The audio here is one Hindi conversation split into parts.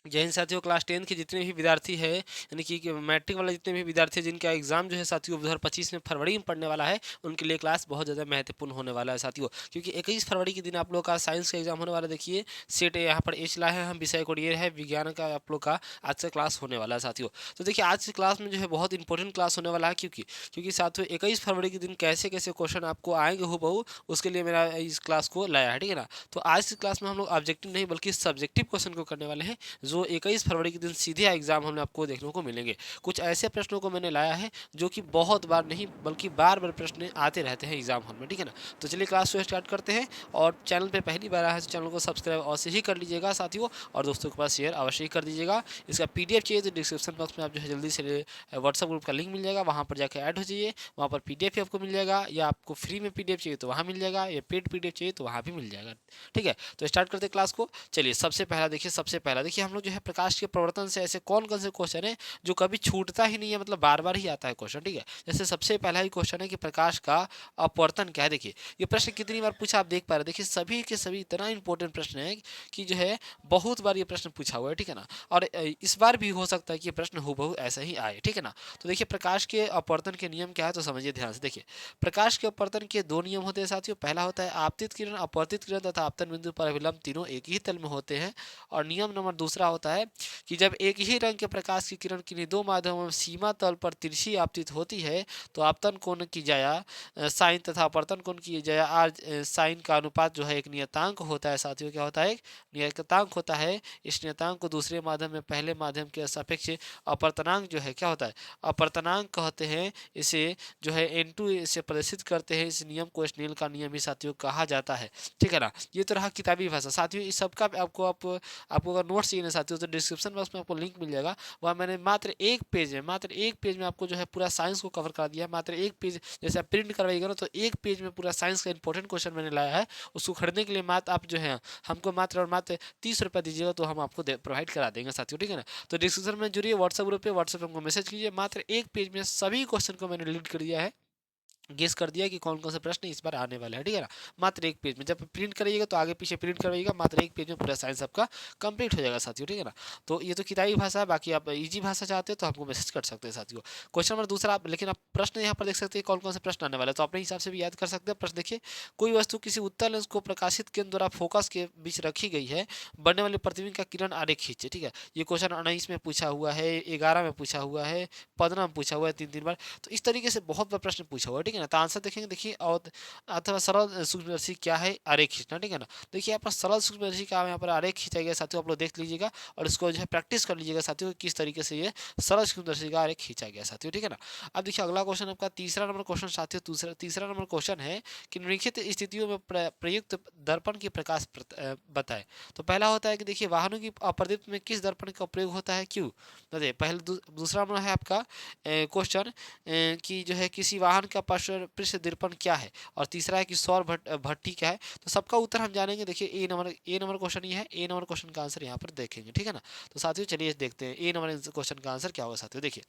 जय हिंद साथियों। क्लास 10 के जितने भी विद्यार्थी हैं, यानी कि मैट्रिक वाले जितने भी विद्यार्थी हैं जिनका एग्जाम जो है साथियों 2025 में फरवरी में पड़ने वाला है, उनके लिए क्लास बहुत ज़्यादा महत्वपूर्ण होने वाला है साथियों। क्योंकि 21 फरवरी के दिन आप लोग का साइंस का एग्जाम होने वाला है। देखिए सेट यहाँ पर एच ला है, हम विषय कोड ये है विज्ञान का आप लोग का आज से क्लास होने वाला है साथियों। तो देखिए आज की क्लास में जो है बहुत इंपॉर्टेंट क्लास होने वाला है। क्योंकि साथियों 21 फरवरी के दिन कैसे कैसे क्वेश्चन आपको आएंगे हो बहू, उसके लिए मेरा इस क्लास को लाया है, ठीक है ना। तो आज की क्लास में हम लोग ऑब्जेक्टिव नहीं बल्कि सब्जेक्टिव क्वेश्चन को करने वाले हैं, जो 21 फरवरी के दिन सीधे एग्जाम हमने आपको देखने को मिलेंगे। कुछ ऐसे प्रश्नों को मैंने लाया है जो कि बहुत बार नहीं बल्कि बार बार प्रश्न आते रहते हैं एग्जाम हॉल में, ठीक है ना। तो चलिए क्लास को स्टार्ट करते हैं। और चैनल पे पहली बार आया है तो चैनल को सब्सक्राइब अवश्य ही कर लीजिएगा साथियों, और दोस्तों के पास शेयर अवश्य ही कर दीजिएगा। इसका पीडीएफ चाहिए तो डिस्क्रिप्शन बॉक्स में आप जो है जल्दी से व्हाट्सअप ग्रुप का लिंक मिल जाएगा, वहाँ पर जाकर ऐड हो जाइए। वहाँ पर पीडीएफ आपको मिल जाएगा, या आपको फ्री में पीडीएफ चाहिए तो वहाँ मिल जाएगा, या पेड पीडीएफ चाहिए तो वहाँ भी मिल जाएगा, ठीक है। तो स्टार्ट करते हैं क्लास को। चलिए सबसे पहला देखिए हम लोग जो है प्रकाश के प्रवर्तन से ऐसे कौन कौन से क्वेश्चन है जो कभी छूटता ही नहीं है, मतलब बार बार ही आता है क्वेश्चन, ठीक है। जैसे सबसे पहला ही क्वेश्चन है कि प्रकाश का अपवर्तन क्या है। देखिए ये प्रश्न कितनी बार पूछा आप देख पा रहे हैं। देखिए सभी के सभी इतना इंपॉर्टेंट प्रश्न है कि जो है बहुत बार ये प्रश्न पूछा हुआ है, ठीक है ना। और इस बार भी हो सकता है कि ये प्रश्न हूबहू ऐसा ही आए, ठीक है ना। तो देखिए प्रकाश के अपवर्तन के नियम क्या है, तो समझिए ध्यान से। देखिए प्रकाश के अपवर्तन के दो नियम होते हैं साथियों। पहला होता है आपतित किरण, अपवर्तित किरण तथा आपतन बिंदु पर अभिलंब तीनों एक ही तल में होते हैं। और नियम नंबर दूसरा होता है कि जब एक ही रंग के प्रकाश की किरण किन्हीं दो माध्यमों में सीमा तल पर तिरछी आपतित होती है तो आपतन कोण की जाया साइन तथा अपवर्तन कोण की जाया आर साइन का अनुपात जो है एक नियतांक होता है साथियों। क्या होता है, एक नियतांक होता है। इस नियतांक को दूसरे माध्यम में पहले माध्यम के सापेक्ष अपवर्तनांक जो है क्या होता है, अपवर्तनांक कहते हैं। इसे जो है N2 से प्रदर्शित करते हैं। इस नियम को स्नेल का नियम ही साथियों कहा जाता है, ठीक है ना। ये तो रहा किताबी भाषा साथियों। इस सबका आपको अगर नोट्स चाहिए ना साथियों तो डिस्क्रिप्शन बॉक्स में आपको लिंक मिल जाएगा। वहाँ मैंने मात्र एक पेज में आपको जो है पूरा साइंस को कवर कर दिया है। मात्र एक पेज, जैसे आप प्रिंट करवाइएगा ना तो एक पेज में पूरा साइंस का इंपॉर्टेंट क्वेश्चन मैंने लाया है। उसको खरीदने के लिए मात्र आप जो है हमको मात्र और मात्र 30 रुपये दीजिएगा तो हम आपको प्रोवाइड करा देंगे साथियों, ठीक है ना। तो डिस्क्रिप्शन में जुड़िए व्हाट्सएप ग्रुप पे, व्हाट्सएप पे हमको मैसेज कीजिए। मात्र एक पेज में सभी क्वेश्चन को मैंने लीड कर दिया है, गेस कर दिया कि कौन कौन से प्रश्न इस बार आने वाले हैं, ठीक है ना। मात्र एक पेज में जब प्रिंट करिएगा तो आगे पीछे प्रिंट करवाइएगा, मात्र एक पेज में पूरा साइंस आपका कंप्लीट हो जाएगा साथियों, ठीक है ना। तो ये तो किताबी भाषा है, बाकी आप इजी भाषा चाहते हो तो हमको मैसेज कर सकते हैं साथियों। क्वेश्चन नंबर दूसरा आप, लेकिन आप प्रश्न यहाँ पर देख सकते हैं कौन कौन से प्रश्न आने वाले हैं, तो अपने हिसाब से भी याद कर सकते हैं। प्रश्न देखिए, कोई वस्तु किसी उत्तल लेंस को प्रकाशित केंद्र द्वारा फोकस के बीच रखी गई है, बनने वाले प्रतिबिंब का किरण आरेख खींचे, ठीक है। ये क्वेश्चन 19 में पूछा हुआ है, 11 में पूछा हुआ है, 15 में पूछा हुआ है, 3 बार। तो इस तरीके से बहुत बार प्रश्न पूछा हुआ है, ठीक है ना। तो आंसर देखेंगे, देखिए और अथवा सरल सूक्ष्मदर्शी क्या है, आरेख खींचना, ठीक है ना। देखिए यहाँ पर सरल सूक्ष्मदर्शी का यहाँ पर आरेख खींचा गया साथियों, आप लोग देख लीजिएगा और इसको जो है प्रैक्टिस कर लीजिएगा साथियों किस तरीके से ये सरल सूक्ष्मदर्शी का आरेख खींचा गया साथियों, ठीक है ना। अब देखिए अगला क्वेश्चन आपका तीसरा नंबर क्वेश्चन साथियों, तीसरा नंबर क्वेश्चन है कि निम्नलिखित स्थितियों में प्रयुक्त दर्पण की प्रकाश बताए। तो पहला होता है कि देखिए वाहनों की अप्रदीप्त में किस दर्पण का प्रयोग होता है, क्यों। तो देखिए पहले दूसरा नंबर है आपका क्वेश्चन कि जो है किसी वाहन का पृष्ठ दर्पण क्या है, और तीसरा है कि सौर भट्टी क्या है। तो सबका उत्तर हम जानेंगे। देखिए ए नंबर क्वेश्चन ये है, ए नंबर क्वेश्चन का आंसर यहाँ पर देखेंगे, ठीक है ना। तो साथियों चलिए देखते हैं ए नंबर क्वेश्चन का आंसर क्या होगा साथियों। देखिए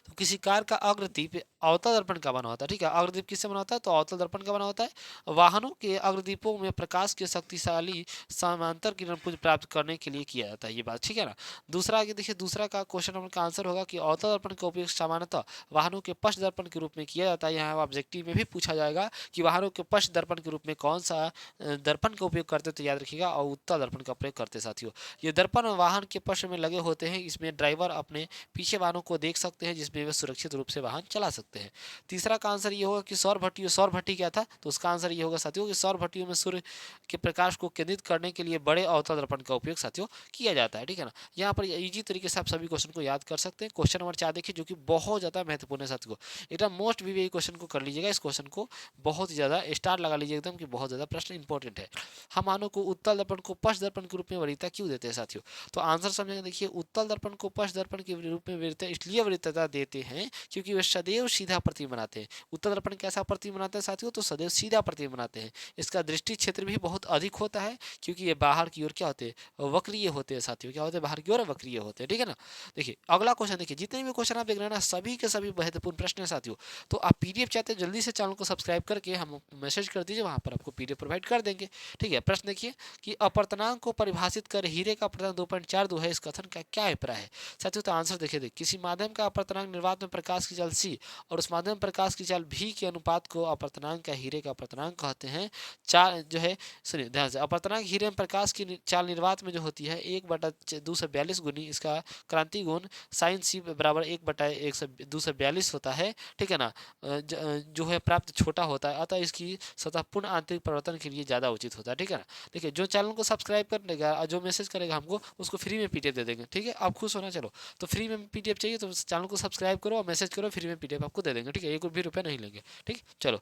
तो किसी कार का अग्रदीप अवतल दर्पण का बना होता है, ठीक है। अग्रदीप किससे बना होता है, तो अवतल दर्पण का बना होता है। वाहनों के अग्रदीपों में प्रकाश के शक्तिशाली समांतर किरण पुंज प्राप्त करने के लिए किया जाता है, ये बात ठीक है ना। दूसरा आगे देखिए, दूसरा का क्वेश्चन नंबर का आंसर होगा कि अवतल दर्पण का उपयोग सामान्यतः वाहनों के पश्च दर्पण के रूप में किया जाता है। यहाँ ऑब्जेक्टिव में भी पूछा जाएगा कि वाहनों के पश्च दर्पण के रूप में कौन सा दर्पण का उपयोग करते, तो याद रखिएगा और उत्तल दर्पण का प्रयोग करते साथियों। ये दर्पण वाहन के पश्च में लगे होते हैं, इसमें ड्राइवर अपने पीछे वाहनों को देख सकते हैं, जिसमें वे सुरक्षित रूप से वाहन चला सकते हैं। तीसरा का आंसर ये होगा कि सौर भट्टी क्या था, तो उसका आंसर ये होगा साथियों कि सौर भट्टियों में सूर्य के प्रकाश को केंद्रित करने के लिए बड़े अवतल दर्पण का उपयोग साथियों किया जाता है, ठीक है ना। यहाँ पर इजी तरीके से आप सभी क्वेश्चन को याद कर सकते हैं। क्वेश्चन नंबर 4 देखिए, जो कि बहुत ज्यादा महत्वपूर्ण है साथियों। एकदम मोस्ट वीवीआई क्वेश्चन को कर लीजिएगा। इस क्वेश्चन को बहुत ही ज्यादा स्टार लगा लीजिएगा एकदम, कि बहुत ज्यादा प्रश्न इंपॉर्टेंट है। हम मानव को उत्तल दर्पण को पश्च दर्पण के रूप में वरीयता क्यों देते हैं साथियों। तो आंसर समझेंगे। देखिए उत्तल दर्पण को पश्च दर्पण के रूप में वरीयता इसलिए वरीयता विशिष्टता देते हैं क्योंकि वे सदैव सीधा प्रतिबिंब बनाते हैं। उत्तल दर्पण कैसा प्रतिबिंब बनाते हैं साथियों? तो सदैव सीधा प्रतिबिंब बनाते हैं। इसका दृष्टि क्षेत्र भी बहुत अधिक होता है क्योंकि ये बाहर की ओर क्या होते हैं? वक्रीय होते हैं साथियों। क्या होते हैं? बाहर की ओर वक्रीय होते हैं। ठीक है ना? देखिए अगला क्वेश्चन देखिए, जितने भी क्वेश्चन आप देख रहे हैं ना सभी के सभी महत्वपूर्ण प्रश्न है साथियों। तो आप पीडीएफ चाहते हैं जल्दी से चैनल को सब्सक्राइब करके हम मैसेज कर दीजिए, वहां पर आपको पीडीएफ प्रोवाइड कर देंगे। ठीक है, प्रश्न देखिए कि अपर्तनांक को परिभाषित कर हीरे का अपर्तनांक 2.42 है, इस कथन का क्या अभिप्राय है साथियों? तो आंसर देखिए, किसी माध्यम का अपर्तनांक निर्वात में प्रकाश की चाल सी और उस माध्यम में प्रकाश की चाल भी के अनुपात को अपर्तनांक या हीरे का अपर्तनांक कहते हैं। चार जो है, सुनिए ध्यान से, अपर्तनांक हीरे में प्रकाश की चाल निर्वात में जो होती है 1/242 गुनी इसका क्रांति गुण साइन सी बराबर 1/242 होता है। ठीक है ना? जो है प्राप्त छोटा होता है, अतः इसकी सतह पूर्ण आंतरिक परिवर्तन के लिए ज़्यादा उचित होता है। ठीक है ना? देखिए जो चैनल को सब्सक्राइब कर लेगा और जो मैसेज करेगा हमको उसको फ्री में पीडीएफ दे देंगे। ठीक है, आप खुश होना। चलो, तो फ्री में पीडीएफ चाहिए तो चैनल को सब्सक्राइब करो और मैसेज करो, फ्री में पीडीएफ आपको दे देंगे। ठीक है, 1 भी रुपया नहीं लेंगे। ठीक, चलो।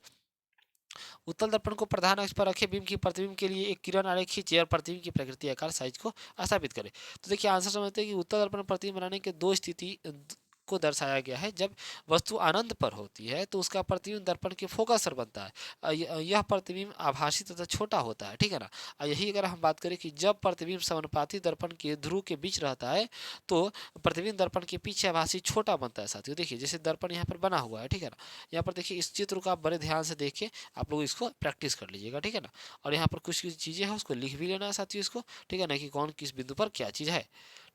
उत्तल दर्पण को प्रधान अक्ष पर रखे बिंब की प्रतिबिंब के लिए एक किरण आरेख खींचे और प्रतिबिंब की प्रकृति आकार साइज को स्थापित करें। तो देखिए आंसर समझते हैं कि उत्तल दर्पण प्रतिबिंब बनाने के दो स्थिति को दर्शाया गया है। जब वस्तु आनंद पर होती है तो उसका प्रतिबिंब दर्पण के फोकस पर बनता है। यह प्रतिबिंब आभासी तथा छोटा होता है। ठीक है ना? यही अगर हम बात करें कि जब प्रतिबिंब समानुपाती दर्पण के ध्रुव के बीच रहता है तो प्रतिबिंब दर्पण के पीछे आभासी छोटा बनता है साथियों। देखिए जैसे दर्पण यहाँ पर बना हुआ है। ठीक है ना? यहाँ पर देखिए इस चित्र को आप बड़े ध्यान से देखिए, आप लोग इसको प्रैक्टिस कर लीजिएगा। ठीक है ना? और यहाँ पर कुछ चीज़ें हैं उसको लिख भी लेना है साथियों इसको। ठीक है ना? कि कौन किस बिंदु पर क्या चीज़ है।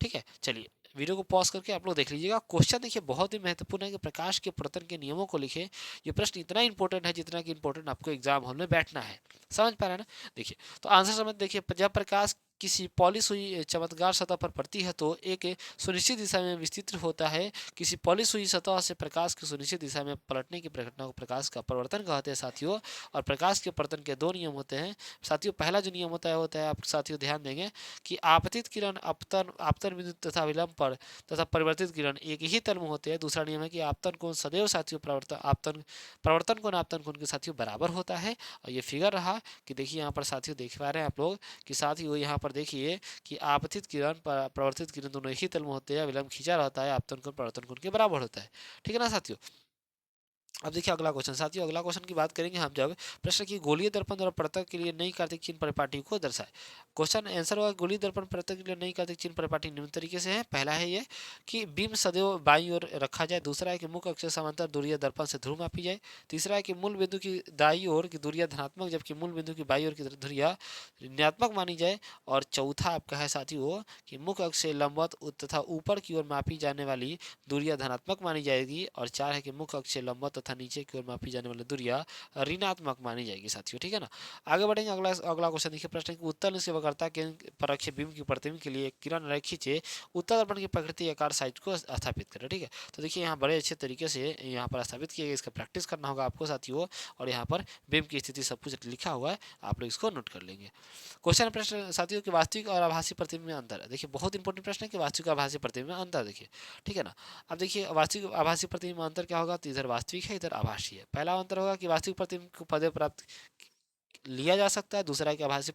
ठीक है, चलिए वीडियो को पॉज करके आप लोग देख लीजिएगा। क्वेश्चन देखिए बहुत ही महत्वपूर्ण है कि प्रकाश के प्रवर्तन के नियमों को लिखे। ये प्रश्न इतना इंपॉर्टेंट है जितना कि इंपॉर्टेंट आपको एग्जाम हॉल में बैठना है। समझ पा रहे हैं ना? देखिए तो आंसर समझ, देखिए जब प्रकाश किसी पॉलिश हुई चमत्कार सतह पर पड़ती है तो एक सुनिश्चित दिशा में विस्तृत होता है। किसी पॉलिश हुई सतह से प्रकाश की सुनिश्चित दिशा में पलटने की प्रघटना को प्रकाश का परिवर्तन कहते हैं साथियों। और प्रकाश के पतन के दो नियम होते हैं साथियों। पहला जो नियम होता है आप साथियों ध्यान देंगे कि आपतित किरण आपतन बिंदु तथा विलंब पर तथा परिवर्तित किरण एक ही तल में होते हैं। दूसरा नियम है कि आपतन कोण सदैव साथियों प्रवर्तन कोण आपतन कोण के साथियों बराबर होता है। और ये फिगर रहा कि देखिए यहाँ पर साथियों देख पा रहे हैं आप लोग कि साथियों यहाँ पर देखिए कि आपतित किरण प्रवर्तित किरण दोनों एक ही तल में होते हैं। विलंब खींचा रहता है, आपतन कोण प्रवर्तन कोण के बराबर होता है। ठीक है ना साथियों? अब देखिए अगला क्वेश्चन साथियों, अगला क्वेश्चन की बात करेंगे हम जब प्रश्न की गोलीय दर्पण द्वारा पृथक के लिए नई कार्तिक चिन्ह परिपाटी को दर्शाए। क्वेश्चन आंसर होगा गोलीय दर्पण पृथक के लिए नई कार्तिक चिन्ह परिपाटी निम्न तरीके से है। पहला है ये कि बिंब सदैव बाईं ओर रखा जाए। दूसरा है कि मुख्य अक्ष से समांतर दूरिया दर्पण से ध्रुव मापी जाए। तीसरा है कि मूल बिंदु की दाईं ओर की दूरिया धनात्मक जबकि मूल बिंदु की बाईं ओर की दूरिया ऋणात्मक मानी जाए। और चौथा आपका है साथियों कि मुख्य अक्ष से लंबवत तथा ऊपर की ओर मापी जाने वाली दूरिया धनात्मक मानी जाएगी। और चार है कि मुख्य अक्ष से लंबवत तथा नीचे की ओर मापी जाने वाली दूरिया ऋणात्मक मानी जाएगी साथियों। ठीक है ना? आगे बढ़ेंगे, अगला क्वेश्चन देखिए। प्रश्न की उत्तल से वक्रता के पर रखे बिंब की प्रतिबिंब के लिए किरण रेखा खींचे। उत्तल दर्पण की प्रकृति आकार साइज को स्थापित करें। ठीक है, तो देखिए यहाँ बड़े अच्छे तरीके से यहाँ पर स्थापित किया गया। इसका प्रैक्टिस करना होगा आपको साथियों। और यहाँ पर बिंब की स्थिति सब कुछ लिखा हुआ है, आप लोग इसको नोट कर लेंगे। क्वेश्चन प्रश्न साथियों कि वास्तविक और आभासी प्रतिबिंब में अंतर है। देखिए बहुत इंपॉर्टेंट प्रश्न है कि वास्तविक और आभासी प्रतिबिंब में अंतर देखिए। ठीक है ना? अब देखिए वास्तविक आभासी प्रतिबिंब में अंतर क्या होगा, तो इधर वास्तविक है इधर आभासी है। पहला अंतर होगा कि वास्तविक प्रतिबिंब को पदे प्राप्त लिया जा सकता है। दूसरा है कि आभासी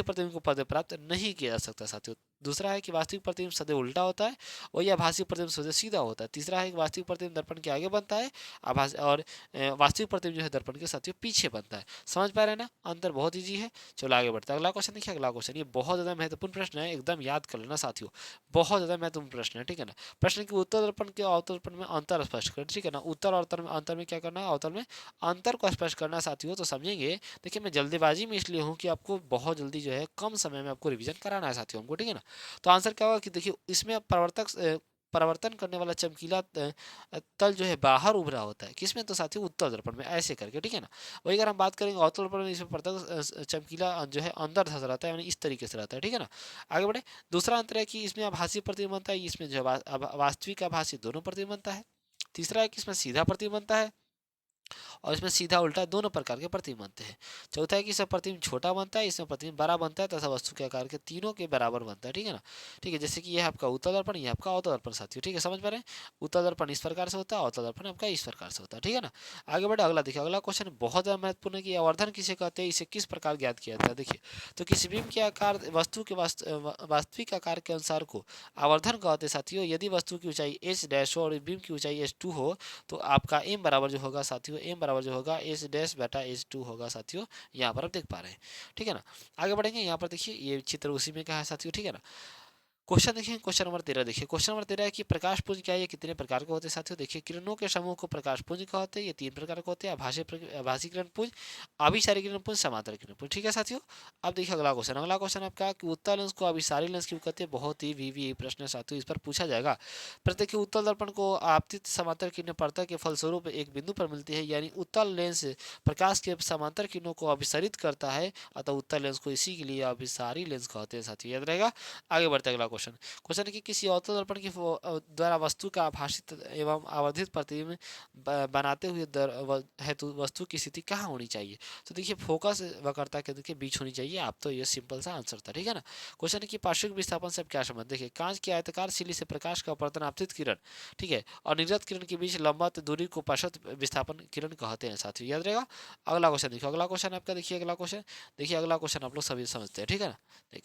प्रतिबिंब को पदे प्राप्त नहीं किया जा सकता साथियों। दूसरा है कि वास्तविक प्रतिबिंब सदैव उल्टा होता है, वही आभासी प्रतिबिंब सदैव सीधा होता है। तीसरा है कि वास्तविक प्रतिबिंब दर्पण के आगे बनता है और वास्तविक प्रतिबिंब जो है दर्पण के साथियों पीछे बनता है। समझ पा रहे हैं ना? अंतर बहुत ईजी है। चलो आगे बढ़ते हैं। अगला क्वेश्चन देखिए, अगला क्वेश्चन ये बहुत ज्यादा महत्वपूर्ण प्रश्न है, एकदम याद कर लेना साथियों। बहुत ज्यादा महत्वपूर्ण प्रश्न है। ठीक है ना? प्रश्न की उत्तर दर्पण के अवतल दर्पण में अंतर स्पष्ट करें। ठीक है ना? उत्तर और अंतर में क्या करना है, अवतल में अंतर को स्पष्ट करना साथियों। तो समझेंगे। देखिए मैं जल्दीबाजी में इसलिए हूँ कि आपको बहुत जल्दी जो है कम समय में आपको रिवीजन कराना है साथियों हमको। ठीक है ना? तो आंसर क्या होगा कि देखिए इसमें परिवर्तन करने वाला चमकीला तल जो है बाहर उभरा होता है। किसमें? तो साथियों उत्तल दर्पण में, ऐसे करके। ठीक है ना? वही अगर हम बात करेंगे अवतल दर्पण में, इसमें चमकीला जो है अंदर धंसा रहता है, यानी इस तरीके से रहता है। ठीक है ना? आगे बढ़े। दूसरा अंतर है कि इसमें आभासी प्रतिबिंब बनता है, इसमें जो है वास्तविक आभासी दोनों प्रतिबिंब बनता है। तीसरा है कि इसमें सीधा प्रतिबिंब बनता है और इसमें सीधा उल्टा दोनों प्रकार के प्रतिबिंब बनते हैं। चौथा है कि इसमें प्रतिबिंब छोटा बनता है, इसमें प्रतिबिंब बड़ा बनता है तथा वस्तु के आकार के तीनों के बराबर बनता है। ठीक है ना। ठीक है, जैसे कि यह आपका उत्तल दर्पण, यह आपका अवतल दर्पण साथियों। ठीक है, समझ पा रहे हैं। उत्तल दर्पण इस प्रकार से होता है, अवतल दर्पण आपका इस प्रकार से होता है। ठीक है ना। आगे बढ़े, अगला देखिए, अगला क्वेश्चन बहुत ज्यादा महत्वपूर्ण है कि आवर्धन किसे कहते हैं, इसे किस प्रकार ज्ञात किया जाता है। देखिए, तो किसी बिंब के आकार वस्तु के वास्तविक आकार के अनुसार को आवर्धन कहते हैं साथियों। यदि वस्तु की ऊंचाई एच डैश हो और बिंब की ऊंचाई एच टू हो, तो आपका एम बराबर जो होगा साथियों, एम बराबर जो होगा एच डैश बटा एच टू होगा साथियों। यहाँ पर आप देख पा रहे हैं। ठीक है ना। आगे बढ़ेंगे, यहाँ पर देखिए ये चित्र उसी में का है साथियों। ठीक है ना। क्वेश्चन देखिए, क्वेश्चन नंबर 13 देखिए। क्वेश्चन नंबर 13 है कि प्रकाश पुंज क्या है, ये कितने प्रकार के होते हैं साथियों। देखिए, किरणों के समूह को प्रकाश पुंज कहते हैं। ये तीन प्रकार के होते हैं, आभासी किरण पुंज, अभिसारी किरण पुंज, समांतर किरण पुंज। ठीक है साथियों। अब देखिए अगला क्वेश्चन, अगला क्वेश्चन आपका कि उत्तल लेंस को अभिसारी लेंस क्यों कहते हैं। बहुत ही वीवी प्रश्न है साथियों, इस पर पूछा जाएगा। पर देखिए, उत्तल दर्पण को आपतित समांतर किरण पर्दा के फलस्वरूप एक बिंदु पर मिलती है, यानी उत्तल लेंस प्रकाश के समांतर किरणों को अभिसारित करता है, अतः उत्तल लेंस को इसी के लिए अभिसारी लेंस कहते हैं साथियों, याद रहेगा। आगे बढ़ते अगला क्वेश्चन। क्वेश्चन है कि किसी अवतल दर्पण की द्वारा वस्तु का आभासित एवं आवर्धित प्रतिबिंब बनाते हुए हेतु वस्तु की स्थिति कहाँ होनी चाहिए। तो देखिए, फोकस वक्रता केंद्र के बीच होनी चाहिए। आप तो ये सिंपल सा आंसर था। ठीक है ना। क्वेश्चन है कि पार्श्विक विस्थापन से क्या संबंध। देखिए, कांच की आयताकार सिली से प्रकाश का अपवर्तन आपतित किरण, ठीक है, और निर्गत किरण के बीच लंबवत दूरी को पार्श्व विस्थापन किरण कहते हैं साथियों, याद रहेगा। अगला क्वेश्चन देखिए, अगला क्वेश्चन आपका देखिए, अगला क्वेश्चन देखिए, अगला क्वेश्चन आप लोग सभी समझते हैं। ठीक है ना। देखिए,